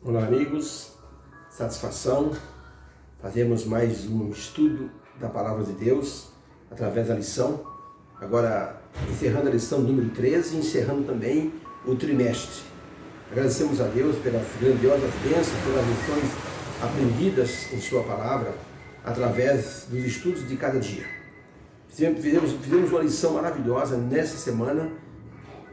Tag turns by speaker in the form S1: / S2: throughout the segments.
S1: Olá amigos, satisfação, fazemos mais um estudo da Palavra de Deus através da lição, agora encerrando a lição número 13 e encerrando também o trimestre. Agradecemos a Deus pelas grandiosas bênçãos, pelas lições aprendidas em sua Palavra através dos estudos de cada dia. Fizemos uma lição maravilhosa nessa semana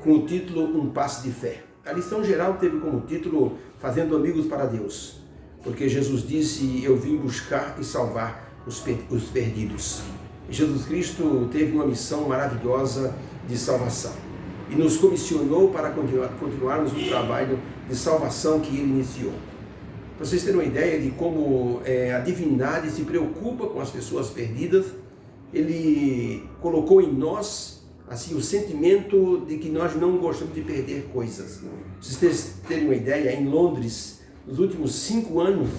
S1: com o título Um Passo de Fé. A lição geral teve como título Fazendo Amigos para Deus, porque Jesus disse: eu vim buscar e salvar os perdidos. E Jesus Cristo teve uma missão maravilhosa de salvação e nos comissionou para continuarmos o trabalho de salvação que Ele iniciou. Para vocês terem uma ideia de como a divindade se preocupa com as pessoas perdidas, Ele colocou em nós assim o sentimento de que nós não gostamos de perder coisas. Para vocês terem uma ideia, em Londres, nos últimos 5 anos,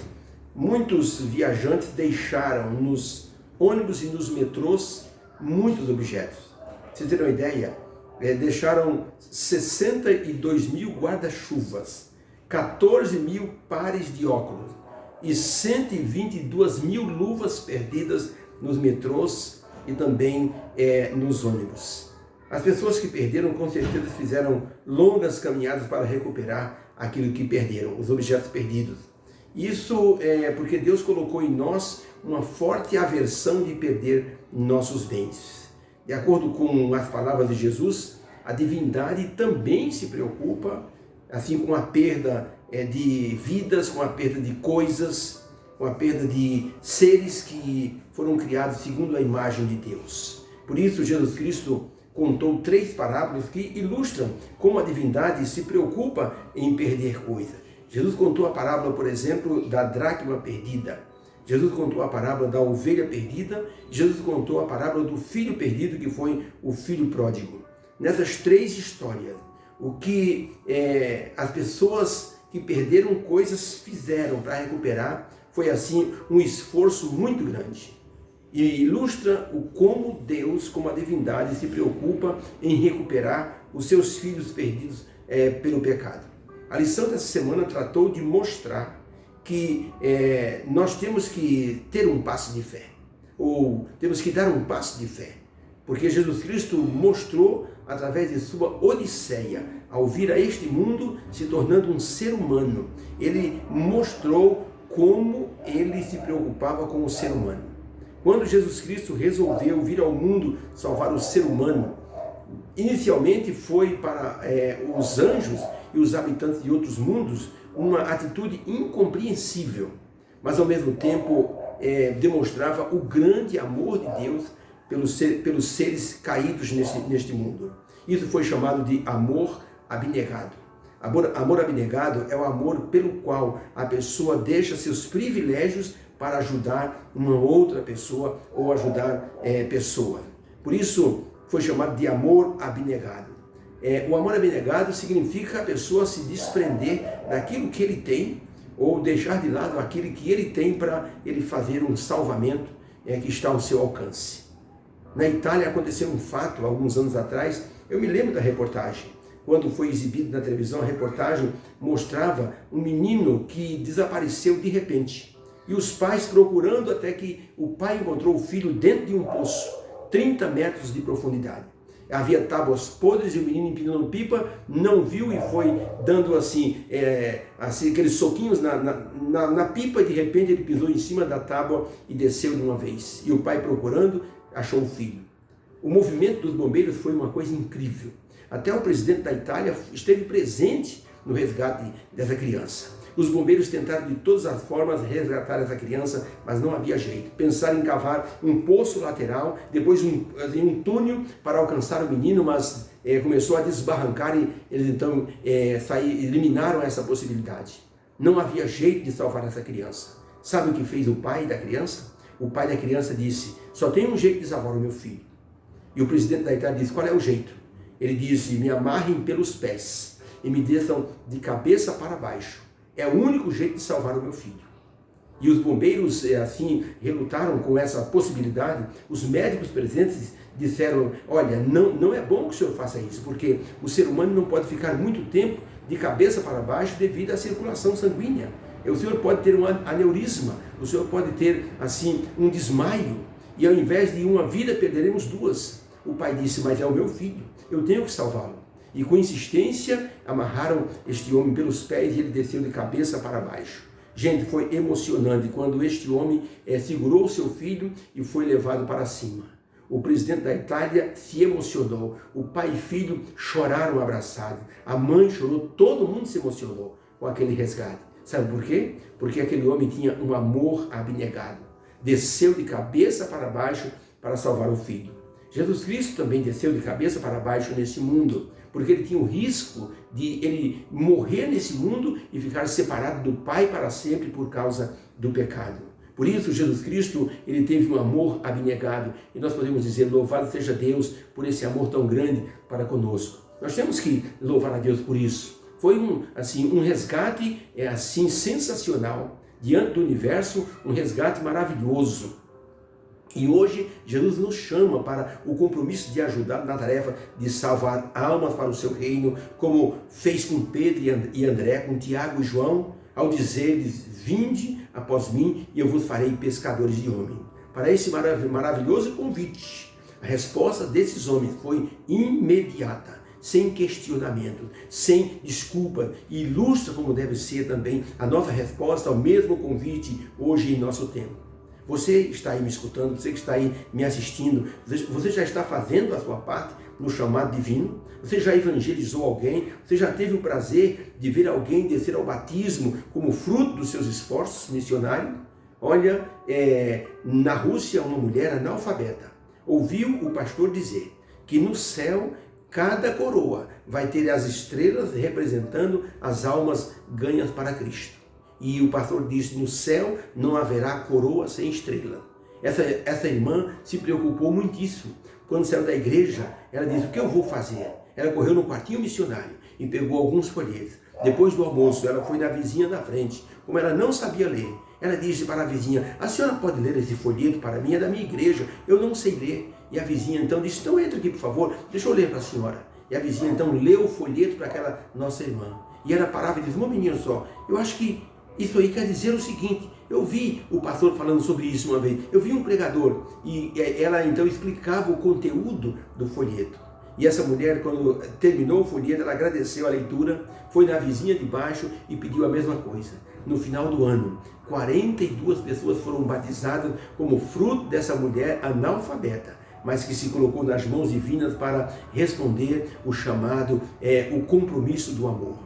S1: muitos viajantes deixaram nos ônibus e nos metrôs muitos objetos. Para vocês terem uma ideia, deixaram 62 mil guarda-chuvas, 14 mil pares de óculos e 122 mil luvas perdidas nos metrôs e também nos ônibus. As pessoas que perderam com certeza fizeram longas caminhadas para recuperar aquilo que perderam, os objetos perdidos. Isso é porque Deus colocou em nós uma forte aversão de perder nossos bens. De acordo com as palavras de Jesus, a divindade também se preocupa assim com a perda de vidas, com a perda de coisas, com a perda de seres que foram criados segundo a imagem de Deus. Por isso, Jesus Cristo contou 3 parábolas que ilustram como a divindade se preocupa em perder coisas. Jesus contou a parábola, por exemplo, da dracma perdida. Jesus contou a parábola da ovelha perdida. Jesus contou a parábola do filho perdido, que foi o filho pródigo. Nessas 3 histórias, o que as pessoas que perderam coisas fizeram para recuperar foi assim um esforço muito grande. E ilustra o como Deus, como a divindade, se preocupa em recuperar os seus filhos perdidos pelo pecado. A lição dessa semana tratou de mostrar que nós temos que ter um passo de fé, ou temos que dar um passo de fé, porque Jesus Cristo mostrou, através de sua odisseia, ao vir a este mundo, se tornando um ser humano, ele mostrou como ele se preocupava com o ser humano. Quando Jesus Cristo resolveu vir ao mundo salvar o ser humano, inicialmente foi para os anjos e os habitantes de outros mundos uma atitude incompreensível, mas ao mesmo tempo demonstrava o grande amor de Deus pelos seres caídos neste mundo. Isso foi chamado de amor abnegado. Amor abnegado é o amor pelo qual a pessoa deixa seus privilégios para ajudar uma outra pessoa ou ajudar pessoas. Por isso foi chamado de amor abnegado. O amor abnegado significa a pessoa se desprender daquilo que ele tem ou deixar de lado aquilo que ele tem para ele fazer um salvamento que está ao seu alcance. Na Itália aconteceu um fato, alguns anos atrás, eu me lembro da reportagem. Quando foi exibido na televisão, a reportagem mostrava um menino que desapareceu de repente. E os pais procurando até que o pai encontrou o filho dentro de um poço, 30 metros de profundidade. Havia tábuas podres e o menino empinando pipa, não viu e foi dando assim aqueles soquinhos na pipa e de repente ele pisou em cima da tábua e desceu de uma vez. E o pai procurando, achou o filho. O movimento dos bombeiros foi uma coisa incrível. Até o presidente da Itália esteve presente no resgate dessa criança. Os bombeiros tentaram de todas as formas resgatar essa criança, mas não havia jeito. Pensaram em cavar um poço lateral, depois um túnel para alcançar o menino, mas começou a desbarrancar e eles então eliminaram essa possibilidade. Não havia jeito de salvar essa criança. Sabe o que fez o pai da criança? O pai da criança disse: só tem um jeito de salvar o meu filho. E o presidente da Itália disse: qual é o jeito? Ele disse: me amarrem pelos pés e me desçam de cabeça para baixo. É o único jeito de salvar o meu filho. E os bombeiros assim relutaram com essa possibilidade. Os médicos presentes disseram: olha, não é bom que o senhor faça isso, porque o ser humano não pode ficar muito tempo de cabeça para baixo devido à circulação sanguínea. O senhor pode ter um aneurisma, o senhor pode ter assim um desmaio, e ao invés de uma vida perderemos duas. O pai disse: mas é o meu filho, eu tenho que salvá-lo. E com insistência amarraram este homem pelos pés e ele desceu de cabeça para baixo. Gente, foi emocionante quando este homem segurou seu filho e foi levado para cima. O presidente da Itália se emocionou, o pai e filho choraram abraçados, a mãe chorou, todo mundo se emocionou com aquele resgate. Sabe por quê? Porque aquele homem tinha um amor abnegado, desceu de cabeça para baixo para salvar o filho. Jesus Cristo também desceu de cabeça para baixo nesse mundo, porque ele tinha o risco de ele morrer nesse mundo e ficar separado do Pai para sempre por causa do pecado. Por isso, Jesus Cristo, ele teve um amor abnegado, e nós podemos dizer: louvado seja Deus por esse amor tão grande para conosco. Nós temos que louvar a Deus por isso. Foi um resgate sensacional diante do universo, um resgate maravilhoso. E hoje Jesus nos chama para o compromisso de ajudar na tarefa de salvar almas para o seu reino, como fez com Pedro e André, com Tiago e João, ao dizer-lhes: vinde após mim e eu vos farei pescadores de homens. Para esse maravilhoso convite, a resposta desses homens foi imediata, sem questionamento, sem desculpa, e ilustra como deve ser também a nossa resposta ao mesmo convite hoje em nosso tempo. Você está aí me escutando, você que está aí me assistindo, você já está fazendo a sua parte no chamado divino? Você já evangelizou alguém? Você já teve o prazer de ver alguém descer ao batismo como fruto dos seus esforços missionários? Olha, na Rússia, uma mulher analfabeta ouviu o pastor dizer que no céu cada coroa vai ter as estrelas representando as almas ganhas para Cristo. E o pastor disse: no céu não haverá coroa sem estrela. Essa irmã se preocupou muitíssimo. Quando saiu da igreja, ela disse: o que eu vou fazer? Ela correu no quartinho missionário e pegou alguns folhetos. Depois do almoço, ela foi na vizinha da frente. Como ela não sabia ler, ela disse para a vizinha: a senhora pode ler esse folheto para mim? É da minha igreja, eu não sei ler. E a vizinha então disse: então entra aqui, por favor, deixa eu ler para a senhora. E a vizinha então leu o folheto para aquela nossa irmã. E ela parava e disse: um menino só, eu acho que isso aí quer dizer o seguinte: eu vi o pastor falando sobre isso uma vez, eu vi um pregador, e ela então explicava o conteúdo do folheto. E essa mulher, quando terminou o folheto, ela agradeceu a leitura, foi na vizinha de baixo e pediu a mesma coisa. No final do ano, 42 pessoas foram batizadas como fruto dessa mulher analfabeta, mas que se colocou nas mãos divinas para responder o chamado, o compromisso do amor.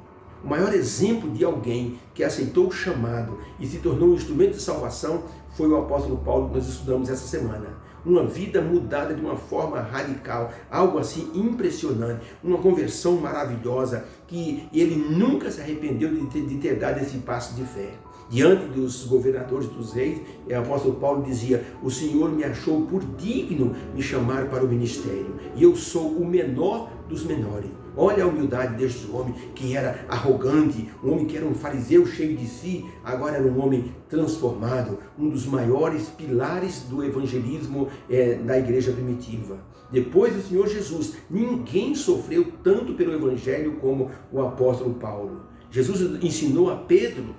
S1: O maior exemplo de alguém que aceitou o chamado e se tornou um instrumento de salvação foi o apóstolo Paulo, que nós estudamos essa semana. Uma vida mudada de uma forma radical, algo assim impressionante, uma conversão maravilhosa, que ele nunca se arrependeu de ter dado esse passo de fé. Diante dos governadores, dos reis, o apóstolo Paulo dizia: o Senhor me achou por digno me chamar para o ministério, e eu sou o menor dos menores. Olha a humildade deste homem, que era arrogante, um homem que era um fariseu cheio de si, agora era um homem transformado, um dos maiores pilares do evangelismo da igreja primitiva. Depois do Senhor Jesus, ninguém sofreu tanto pelo evangelho como o apóstolo Paulo. Jesus ensinou a Pedro,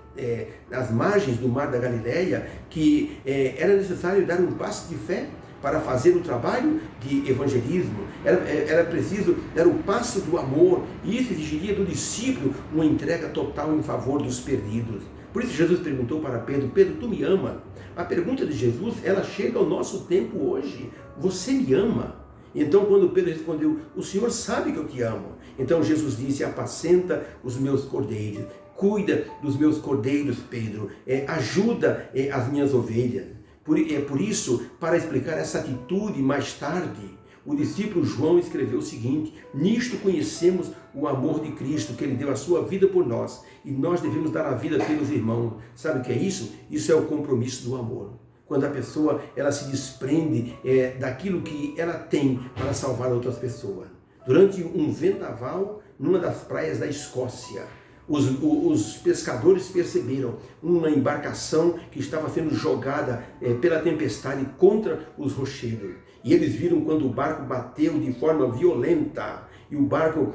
S1: nas margens do mar da Galileia, que era necessário dar um passo de fé para fazer o trabalho de evangelismo. Era preciso dar o passo do amor, e isso exigiria do discípulo uma entrega total em favor dos perdidos. Por isso Jesus perguntou para Pedro: Pedro, tu me ama? A pergunta de Jesus, ela chega ao nosso tempo hoje: você me ama? Então, quando Pedro respondeu: o Senhor sabe que eu te amo. Então Jesus disse: apacenta os meus cordeiros, cuida dos meus cordeiros, Pedro, ajuda as minhas ovelhas. Por isso, para explicar essa atitude mais tarde, o discípulo João escreveu o seguinte: nisto conhecemos o amor de Cristo, que ele deu a sua vida por nós, e nós devemos dar a vida pelos irmãos. Sabe o que é isso? Isso é o compromisso do amor. Quando a pessoa ela se desprende daquilo que ela tem para salvar outras pessoas. Durante um vendaval, numa das praias da Escócia, os pescadores perceberam uma embarcação que estava sendo jogada pela tempestade contra os rochedos. E eles viram quando o barco bateu de forma violenta e o barco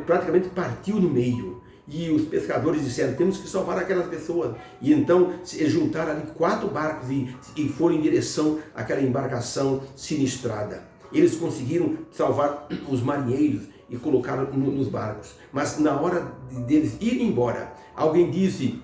S1: praticamente partiu no meio. E os pescadores disseram, temos que salvar aquelas pessoas. E então eles juntaram ali 4 barcos e foram em direção àquela embarcação sinistrada. Eles conseguiram salvar os marinheiros e colocaram nos barcos. Mas na hora deles irem embora, alguém disse,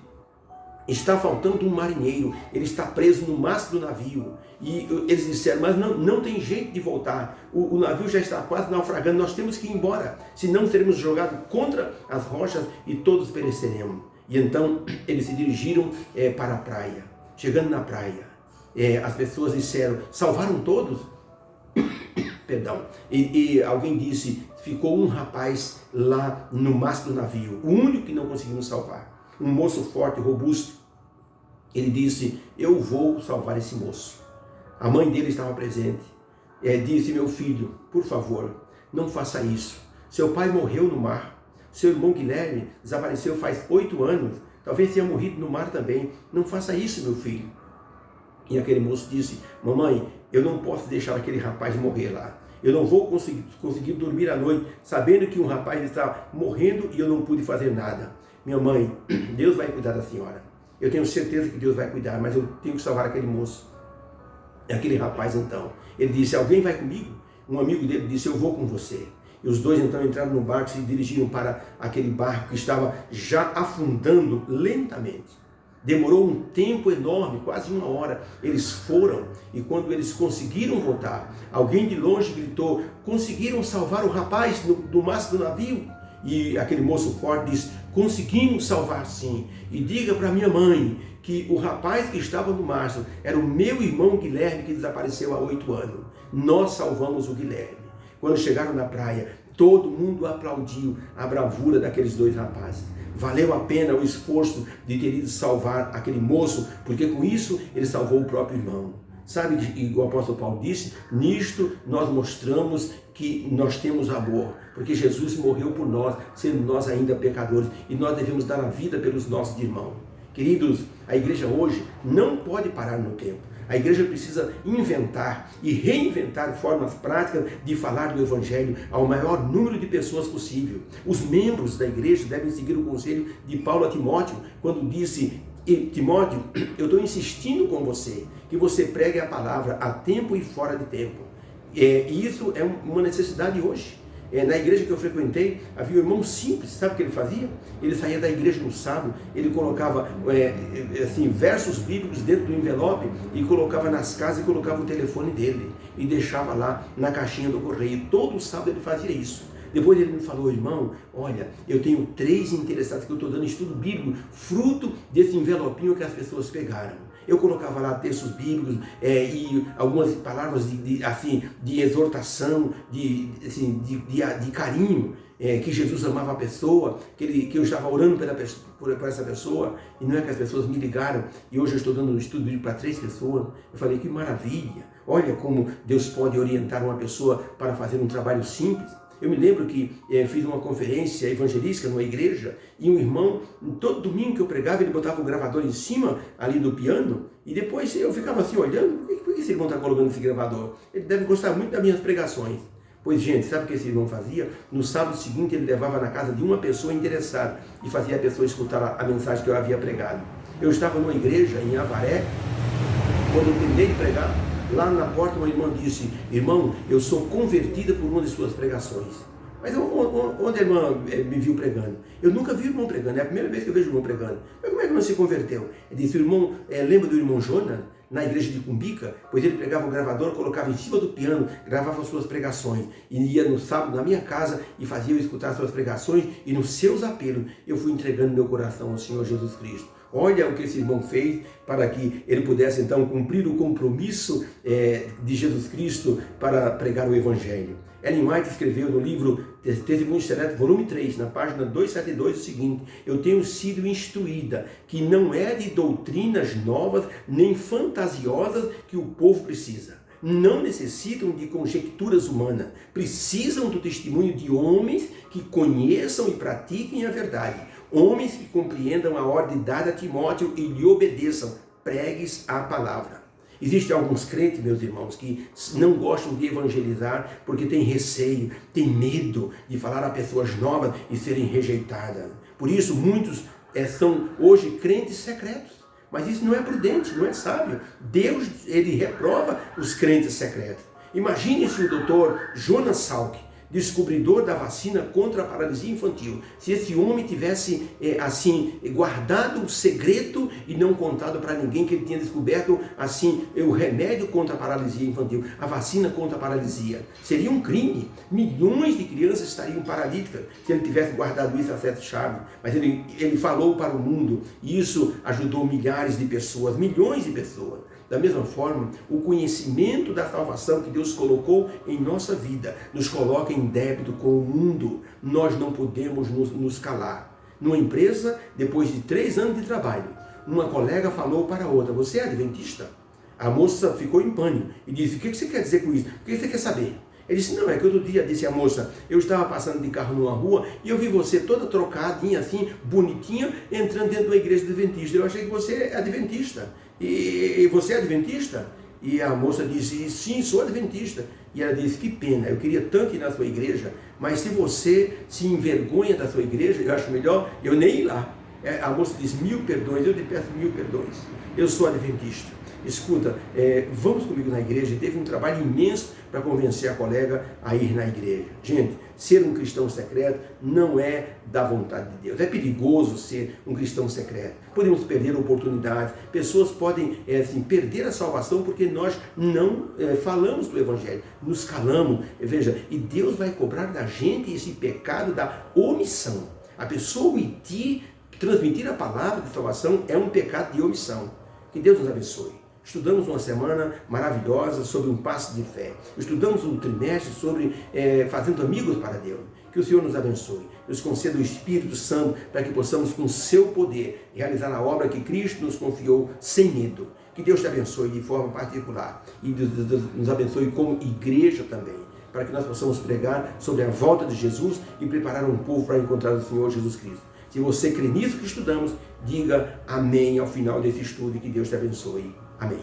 S1: está faltando um marinheiro, ele está preso no mastro do navio. E eles disseram, mas não tem jeito de voltar, o navio já está quase naufragando, nós temos que ir embora, senão seremos jogados contra as rochas e todos pereceremos. E então eles se dirigiram para a praia. Chegando na praia, as pessoas disseram, salvaram todos? Perdão. E alguém disse, ficou um rapaz lá no mastro do navio, o único que não conseguimos salvar. Um moço forte, robusto. Ele disse, eu vou salvar esse moço. A mãe dele estava presente. Disse, meu filho, por favor, não faça isso. Seu pai morreu no mar. Seu irmão Guilherme desapareceu faz 8 anos. Talvez tenha morrido no mar também. Não faça isso, meu filho. E aquele moço disse, mamãe, eu não posso deixar aquele rapaz morrer lá. Eu não vou conseguir dormir à noite, sabendo que um rapaz está morrendo e eu não pude fazer nada. Minha mãe, Deus vai cuidar da senhora. Eu tenho certeza que Deus vai cuidar, mas eu tenho que salvar aquele moço. Aquele rapaz então, ele disse, alguém vai comigo? Um amigo dele disse, eu vou com você. E os dois então entraram no barco e se dirigiram para aquele barco que estava já afundando lentamente. Demorou um tempo enorme, quase 1 hora. Eles foram e quando eles conseguiram voltar, alguém de longe gritou, conseguiram salvar o rapaz do mastro do navio? E aquele moço forte disse, conseguimos salvar sim. E diga para minha mãe que o rapaz que estava no mastro era o meu irmão Guilherme, que desapareceu há 8 anos. Nós salvamos o Guilherme. Quando chegaram na praia, todo mundo aplaudiu a bravura daqueles 2 rapazes. Valeu a pena o esforço de ter ido salvar aquele moço, porque com isso ele salvou o próprio irmão. Sabe, e o apóstolo Paulo disse, nisto nós mostramos que nós temos amor, porque Jesus morreu por nós, sendo nós ainda pecadores, e nós devemos dar a vida pelos nossos irmãos. Queridos, a igreja hoje não pode parar no tempo. A igreja precisa inventar e reinventar formas práticas de falar do Evangelho ao maior número de pessoas possível. Os membros da igreja devem seguir o conselho de Paulo a Timóteo, quando disse, Timóteo, eu estou insistindo com você, que você pregue a palavra a tempo e fora de tempo. E isso é uma necessidade hoje. Na igreja que eu frequentei, havia um irmão simples, sabe o que ele fazia? Ele saía da igreja no sábado, ele colocava versos bíblicos dentro do envelope e colocava nas casas e colocava o telefone dele e deixava lá na caixinha do correio. Todo sábado ele fazia isso. Depois ele me falou, irmão, olha, eu tenho 3 interessados que eu estou dando estudo bíblico, fruto desse envelopinho que as pessoas pegaram. Eu colocava lá textos bíblicos e algumas palavras de exortação, de carinho, que Jesus amava a pessoa, que eu estava orando por essa pessoa, e não é que as pessoas me ligaram, e hoje eu estou dando um estudo bíblico para 3 pessoas, eu falei, que maravilha, olha como Deus pode orientar uma pessoa para fazer um trabalho simples. Eu me lembro que fiz uma conferência evangelística numa igreja e um irmão, todo domingo que eu pregava, ele botava o gravador em cima ali do piano e depois eu ficava assim olhando, por que esse irmão está colocando esse gravador? Ele deve gostar muito das minhas pregações. Pois, gente, sabe o que esse irmão fazia? No sábado seguinte ele levava na casa de uma pessoa interessada e fazia a pessoa escutar a mensagem que eu havia pregado. Eu estava numa igreja em Avaré, quando eu terminei de pregar, lá na porta uma irmã disse, irmão, eu sou convertida por uma de suas pregações. Mas onde a irmã me viu pregando? Eu nunca vi o irmão pregando, é a primeira vez que eu vejo o irmão pregando. Mas como é que o irmão se converteu? Ele disse, o irmão, lembra do irmão Jonas, na igreja de Cumbica? Pois ele pegava o gravador, colocava em cima do piano, gravava as suas pregações. E ia no sábado na minha casa e fazia eu escutar as suas pregações e nos seus apelos eu fui entregando meu coração ao Senhor Jesus Cristo. Olha o que esse irmão fez para que ele pudesse então cumprir o compromisso de Jesus Cristo para pregar o Evangelho. Ellen White escreveu no livro Testemunho Seleto, volume 3, na página 272, o seguinte, eu tenho sido instruída que não é de doutrinas novas nem fantasiosas que o povo precisa. Não necessitam de conjecturas humanas, precisam do testemunho de homens que conheçam e pratiquem a verdade. Homens que compreendam a ordem dada a Timóteo e lhe obedeçam, pregues a palavra. Existem alguns crentes, meus irmãos, que não gostam de evangelizar porque têm receio, têm medo de falar a pessoas novas e serem rejeitadas. Por isso, muitos são hoje crentes secretos. Mas isso não é prudente, não é sábio. Deus, ele reprova os crentes secretos. Imagine se o doutor Jonas Salk, descobridor da vacina contra a paralisia infantil, se esse homem tivesse guardado o segredo e não contado para ninguém que ele tinha descoberto o remédio contra a paralisia infantil, a vacina contra a paralisia, seria um crime. Milhões de crianças estariam paralíticas se ele tivesse guardado isso a sete chaves. Mas ele falou para o mundo e isso ajudou milhares de pessoas, milhões de pessoas. Da mesma forma, o conhecimento da salvação que Deus colocou em nossa vida nos coloca em débito com o mundo. Nós não podemos nos calar. Numa empresa, depois de 3 anos de trabalho, uma colega falou para a outra: você é adventista? A moça ficou em pânico e disse: o que você quer dizer com isso? O que você quer saber? Ele disse: não, é que outro dia, disse a moça, eu estava passando de carro numa rua e eu vi você toda trocadinha assim, bonitinha, entrando dentro de uma igreja adventista. Eu achei que você é adventista. E você é adventista? E a moça disse: sim, sou adventista. E ela disse: que pena, eu queria tanto ir na sua igreja, mas se você se envergonha da sua igreja, eu acho melhor eu nem ir lá. A moça disse: 1000 perdões, eu lhe peço 1000 perdões. Eu sou adventista. Escuta, vamos comigo na igreja. E teve um trabalho imenso para convencer a colega a ir na igreja. Gente, ser um cristão secreto não é da vontade de Deus. É perigoso ser um cristão secreto. Podemos perder oportunidades. Pessoas podem perder a salvação porque nós não falamos do evangelho. Nos calamos. Veja, e Deus vai cobrar da gente esse pecado da omissão. A pessoa transmitir a palavra de salvação é um pecado de omissão. Que Deus nos abençoe. Estudamos uma semana maravilhosa sobre um passo de fé. Estudamos um trimestre sobre fazendo amigos para Deus. Que o Senhor nos abençoe. Nos conceda o Espírito Santo para que possamos, com o seu poder, realizar a obra que Cristo nos confiou sem medo. Que Deus te abençoe de forma particular e nos abençoe como igreja também, para que nós possamos pregar sobre a volta de Jesus e preparar um povo para encontrar o Senhor Jesus Cristo. Se você crê nisso que estudamos, diga amém ao final desse estudo e que Deus te abençoe. Amém.